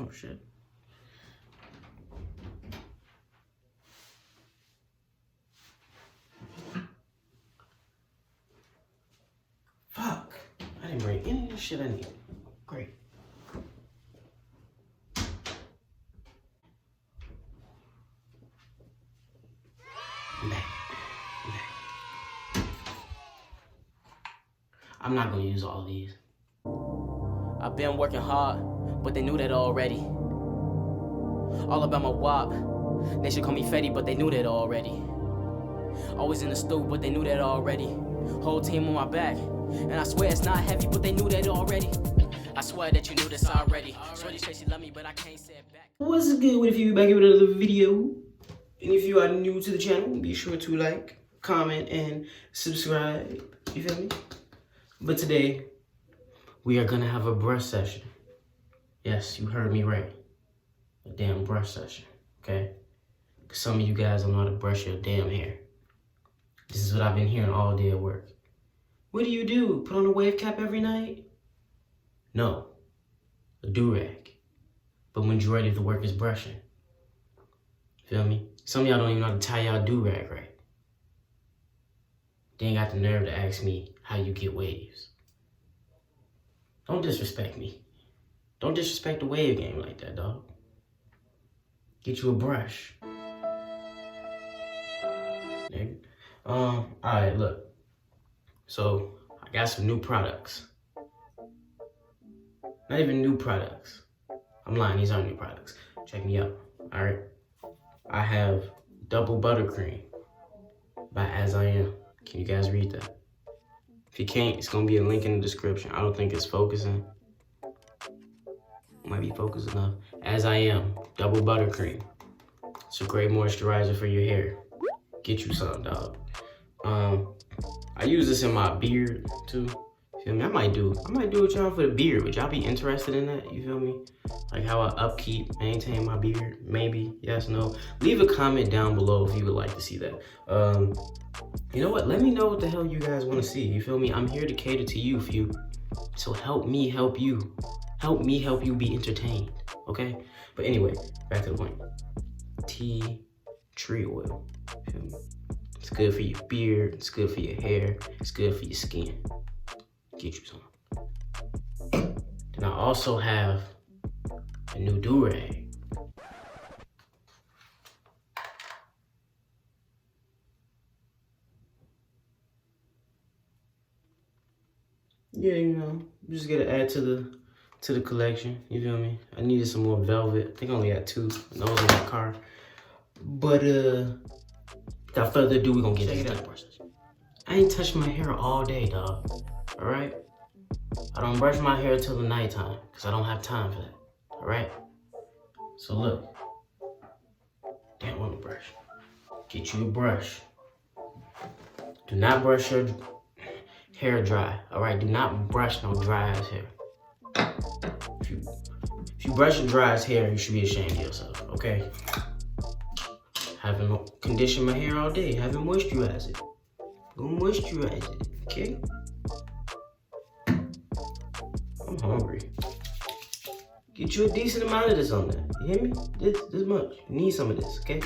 Oh shit. Fuck. I didn't bring any of the shit I need. Great. I'm back. I'm not gonna use all of these. I've been working hard, but they knew that already. All about my wop. They should call me Fetty, but they knew that already. Always in the stoop, but they knew that already. Whole team on my back, and I swear it's not heavy, but they knew that already. I swear that you knew this already. Shorty said she love me, but I can't say it back. What's good with you? Back here with another video. And if you are new to the channel, be sure to like, comment, and subscribe. You feel me? But today, we are gonna have a brush session. Yes, you heard me right. A damn brush session, okay? Cause some of you guys don't know how to brush your damn hair. This is what I've been hearing all day at work. What do? Put on a wave cap every night? No, a do-rag. But when you're ready, the work is brushing. Feel me? Some of y'all don't even know how to tie y'all do-rag right. They ain't got the nerve to ask me how you get waves. Don't disrespect me. Don't disrespect the wave game like that, dog. Get you a brush. Nigga. Alright, look. So, I got some new products. Not even new products. I'm lying, these aren't new products. Check me out, alright? I have Double Buttercream by As I Am. Can you guys read that? If you can't, it's gonna be a link in the description. I don't think it's focusing. Might be focused enough. As I Am, Double Buttercream. It's a great moisturizer for your hair. Get you some, dog. I use this in my beard too. Feel me? I might do with y'all for the beard. Would y'all be interested in that? You feel me? Like how I upkeep, maintain my beard? Maybe, yes, no. Leave a comment down below if you would like to see that. You know what? Let me know what the hell you guys want to see. You feel me? I'm here to cater to you, few. So help me help you. Help me help you be entertained, okay? But anyway, back to the point. Tea tree oil. Feel me? It's good for your beard. It's good for your hair. It's good for your skin. Get you some. Then I also have a new do-rag. Yeah, you know, just gotta add to the collection. You feel me? I needed some more velvet. I think I only had 2. And those in my car. But without further ado, we're gonna get this done. I ain't touched my hair all day, dog. Alright? I don't brush my hair till the nighttime, because I don't have time for that. Alright? So look. Damn, want a brush. Get you a brush. Do not brush your hair dry. Alright? Do not brush no dry ass hair. If you brush your dry ass hair, you should be ashamed of yourself, okay? Haven't conditioned my hair all day. Haven't moisturized it. Go moisturize it, okay? I'm hungry. Get you a decent amount of this on there. You hear me? This much. You need some of this, okay?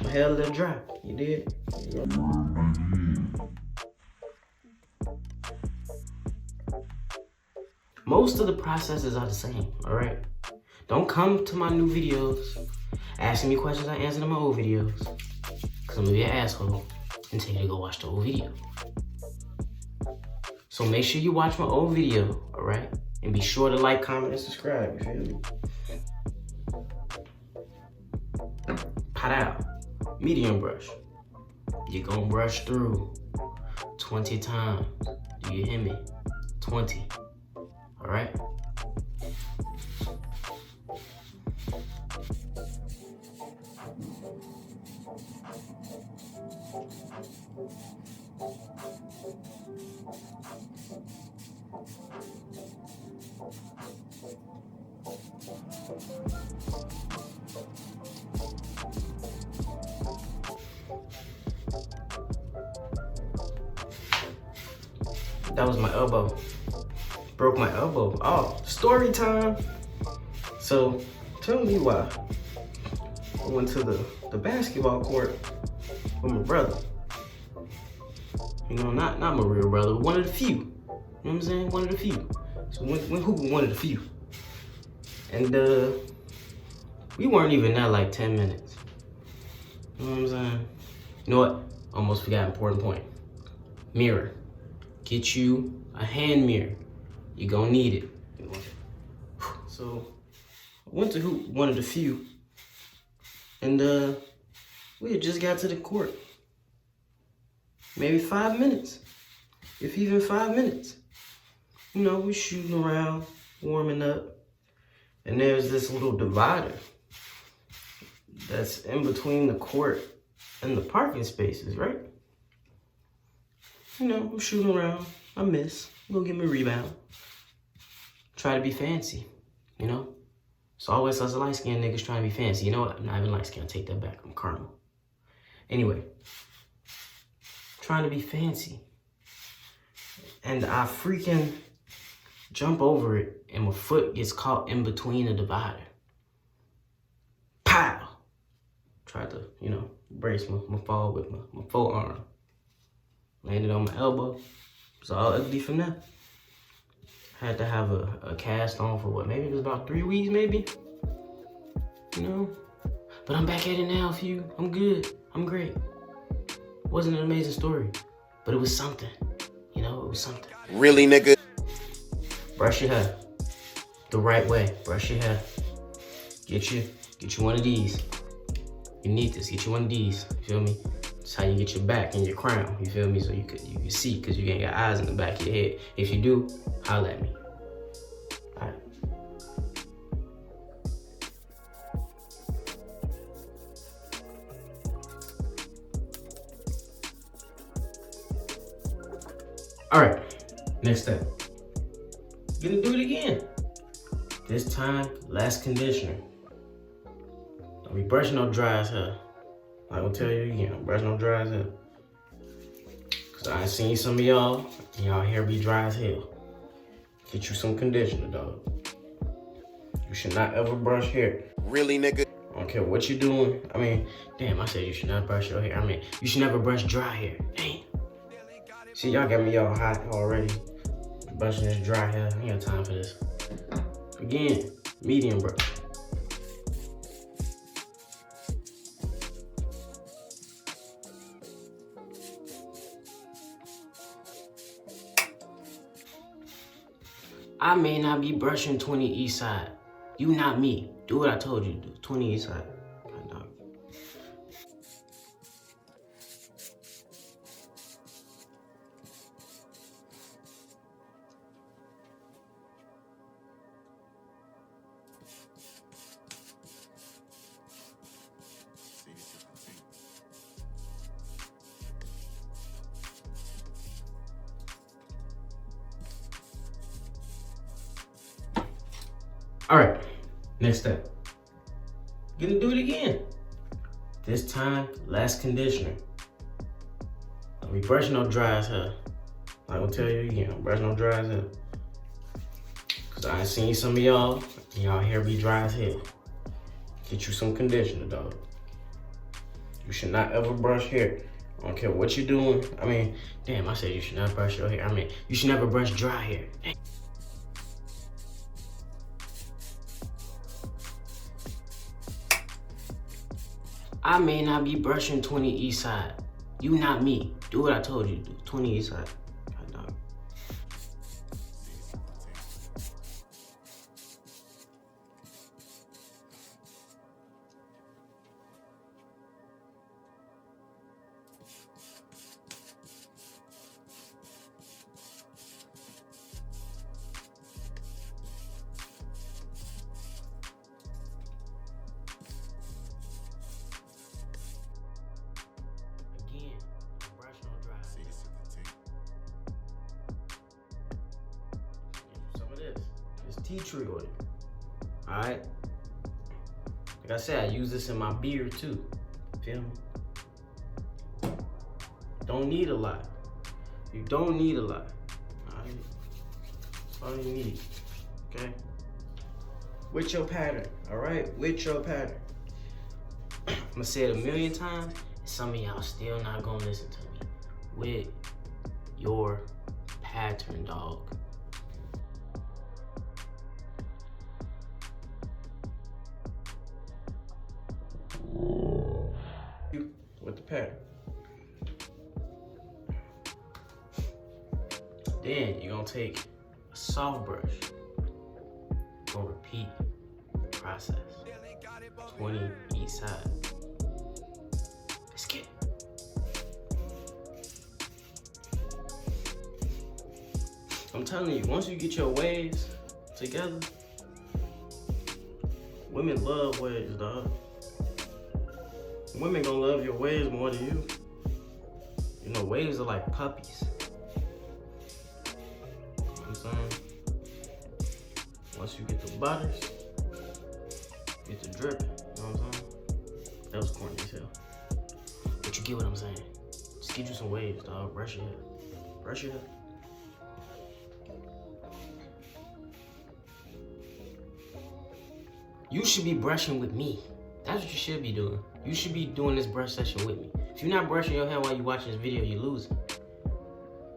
My hair a little dry. You did? Yeah. Most of the processes are the same, alright? Don't come to my new videos asking me questions I answered in my old videos. Cause I'm gonna be an asshole and tell you to go watch the old video. So make sure you watch my old video, alright? And be sure to like, comment, and subscribe, you feel me? Pot out. Medium brush. You're gonna brush through 20 times. Do you hear me? 20. Alright? That was my elbow. Broke my elbow. Oh, story time. So tell me why I went to the basketball court with my brother. You know, not my real brother, but one of the few. You know what I'm saying? One of the few. So went hooping one of the few. And we weren't even there like 10 minutes. You know what I'm saying? You know what? Almost forgot an important point. Mirror. Get you a hand mirror. You're gonna need it. So I went to hoop one of the few. And we had just got to the court. Maybe 5 minutes. If even 5 minutes. You know, we shooting around, warming up. And there's this little divider that's in between the court and the parking spaces, right? You know, I'm shooting around. I miss. Go get me a rebound. Try to be fancy, you know? It's always us light-skinned niggas trying to be fancy. You know what? I'm not even light-skinned. Take that back. I'm caramel. Anyway. Trying to be fancy. And I freaking jump over it and my foot gets caught in between the divider. Pow! Tried to, you know, brace my fall with my forearm. Landed on my elbow. It was all ugly from there. Had to have a cast on for what, maybe it was about 3 weeks, maybe? You know? But I'm back at it now, few. I'm good. I'm great. Wasn't an amazing story, but it was something. You know, it was something. Really, nigga? Brush your hair the right way. Brush your hair. Get you one of these. You need this. Get you one of these. You feel me? It's how you get your back and your crown. You feel me? So you can see, because you ain't got eyes in the back of your head. If you do, holla at me. All right. All right, next step. Gonna do it again. This time, less conditioner. Don't be brushing no dry as hair. I will tell you again, don't brush no dry as hair. Cause I seen some of y'all hair be dry as hell. Get you some conditioner, dog. You should not ever brush hair. Really, nigga? I don't care what you're doing. I mean, damn, I said you should not brush your hair. I mean, you should never brush dry hair. Damn. See, y'all got me all hot already. Brushing this dry hair. I ain't got time for this. Again, medium brush. I may not be brushing 20 east side. You not me. Do what I told you to do. 20 east side. All right, next step. Gonna do it again. This time, less conditioner. Don't be brushing no dry as hair. I will tell you again, don't brush no dry as hair. Cause I seen some of y'all hair be dry as hell. Get you some conditioner, dog. You should not ever brush hair. I don't care what you're doing. I mean, damn, I said you should not brush your hair. I mean, you should never brush dry hair. I may not be brushing 20 east side. You not me. Do what I told you to do. 20 east side. Tea tree oil. Alright? Like I said, I use this in my beard too. Feel me? Don't need a lot. You don't need a lot. Alright? That's all you need. Okay? with your pattern, all right? With your pattern. I'm gonna say it a million times, and some of y'all still not gonna listen to me. With your pattern, dog. With the pattern. Then you're gonna take a soft brush. You're gonna repeat the process. 20 each side. Let's get it. I'm telling you, once you get your waves together, women love waves, dog. Women gonna love your waves more than you. You know, waves are like puppies. You know what I'm saying? Once you get the butters, get the dripping, you know what I'm saying? That was corny as hell. But you get what I'm saying. Just get you some waves, dog. Brush your hair. Brush your hair. You should be brushing with me. That's what you should be doing. You should be doing this brush session with me. If you're not brushing your hair while you're watching this video, you're losing.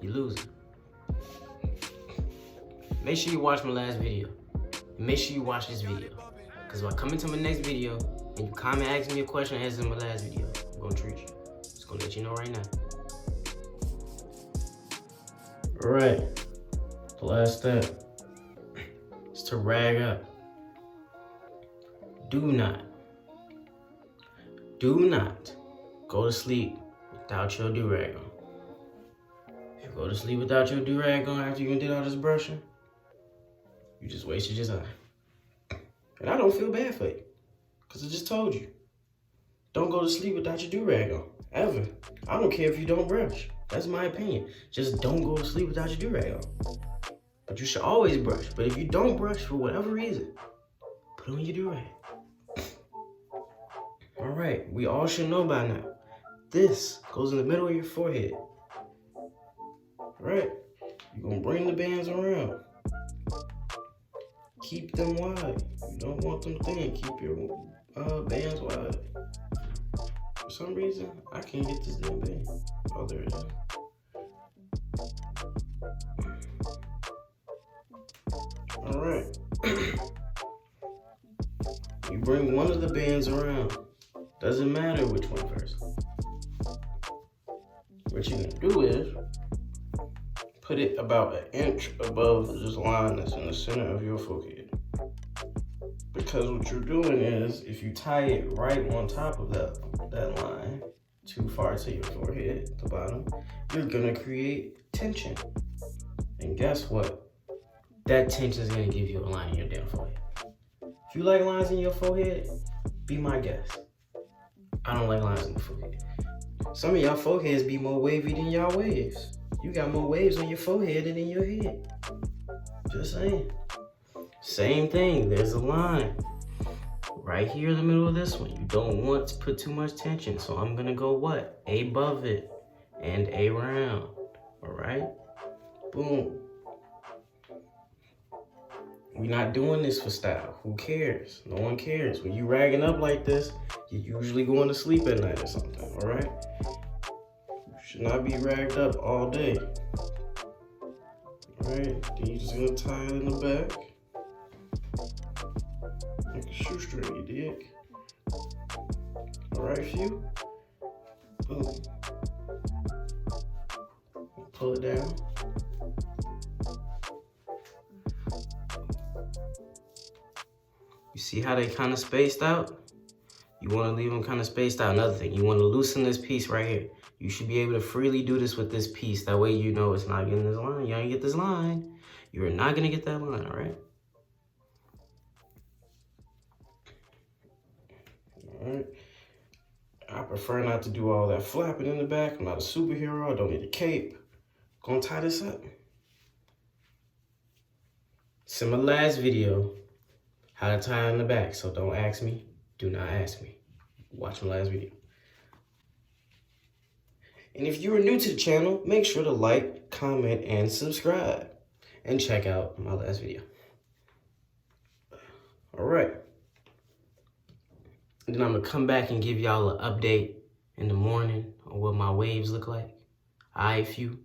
You're losing. Make sure you watch my last video. And make sure you watch this video. Because when I come into my next video, and you comment asking me a question as in my last video, I'm gonna treat you. Just gonna let you know right now. All right. The last step is to rag up. Do not go to sleep without your do-rag on. If you go to sleep without your do-rag on after you did all this brushing, you just wasted your time. And I don't feel bad for you, because I just told you. Don't go to sleep without your do-rag on, ever. I don't care if you don't brush. That's my opinion. Just don't go to sleep without your do-rag on. But you should always brush. But if you don't brush for whatever reason, put on your do-rag. All right, we all should know by now. This goes in the middle of your forehead. All right, you're gonna bring the bands around. Keep them wide. You don't want them thin. Keep your bands wide. For some reason, I can't get this damn band. Oh, there it is. All right. You bring one of the bands around. Doesn't matter which one first. What you're gonna do is put it about an inch above this line that's in the center of your forehead. Because what you're doing is, if you tie it right on top of that line, too far to your forehead, the bottom, you're gonna create tension. And guess what? That tension is gonna give you a line in your damn forehead. If you like lines in your forehead, be my guest. I don't like lines in the forehead. Some of y'all foreheads be more wavy than y'all waves. You got more waves on your forehead than in your head. Just saying. Same thing, there's a line right here in the middle of this one. You don't want to put too much tension, so I'm gonna go what? Above it and around, all right? Boom. We're not doing this for style. Who cares? No one cares. When you ragging up like this, you're usually going to sleep at night or something, all right? You should not be ragged up all day. All right, then you're just gonna tie it in the back. Like a shoestring, you dig? All right, few. Boom. Pull it down. You see how they kind of spaced out? You want to leave them kind of spaced out. Another thing, you want to loosen this piece right here. You should be able to freely do this with this piece. That way you know it's not getting this line. You ain't get this line. You're not going to get that line, all right? All right. I prefer not to do all that flapping in the back. I'm not a superhero. I don't need a cape. Gonna tie this up. It's in my last video. How to tie in the back, so don't ask me. Do not ask me. Watch my last video. And if you are new to the channel, make sure to like, comment, and subscribe. And check out my last video. All right. And then I'm gonna come back and give y'all an update in the morning on what my waves look like. All right, few.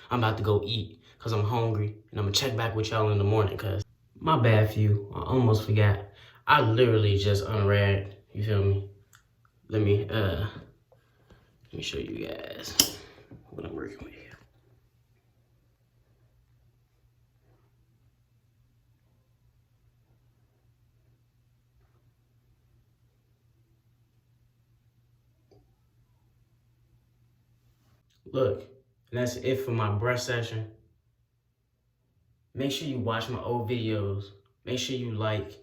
I'm about to go eat because I'm hungry, and I'm gonna check back with y'all in the morning because my bad, few. I almost forgot. I literally just unread, you feel me? Let me show you guys what I'm working with here. Look, and that's it for my brush session. Make sure you watch my old videos. Make sure you like,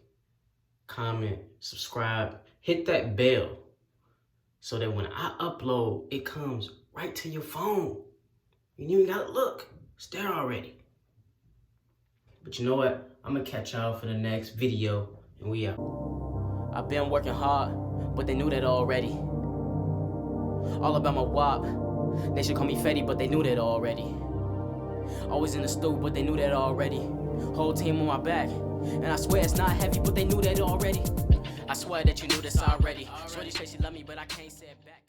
comment, subscribe, hit that bell so that when I upload, it comes right to your phone. You ain't even gotta look. It's there already. But you know what? I'm gonna catch y'all for the next video, and we out. I've been working hard, but they knew that already. All about my WAP. They should call me Fetty, but they knew that already. Always in the stoop, but they knew that already. Whole team on my back, and I swear it's not heavy, but they knew that already. I swear that you knew this already. Shorty said she love me, but I can't say it back.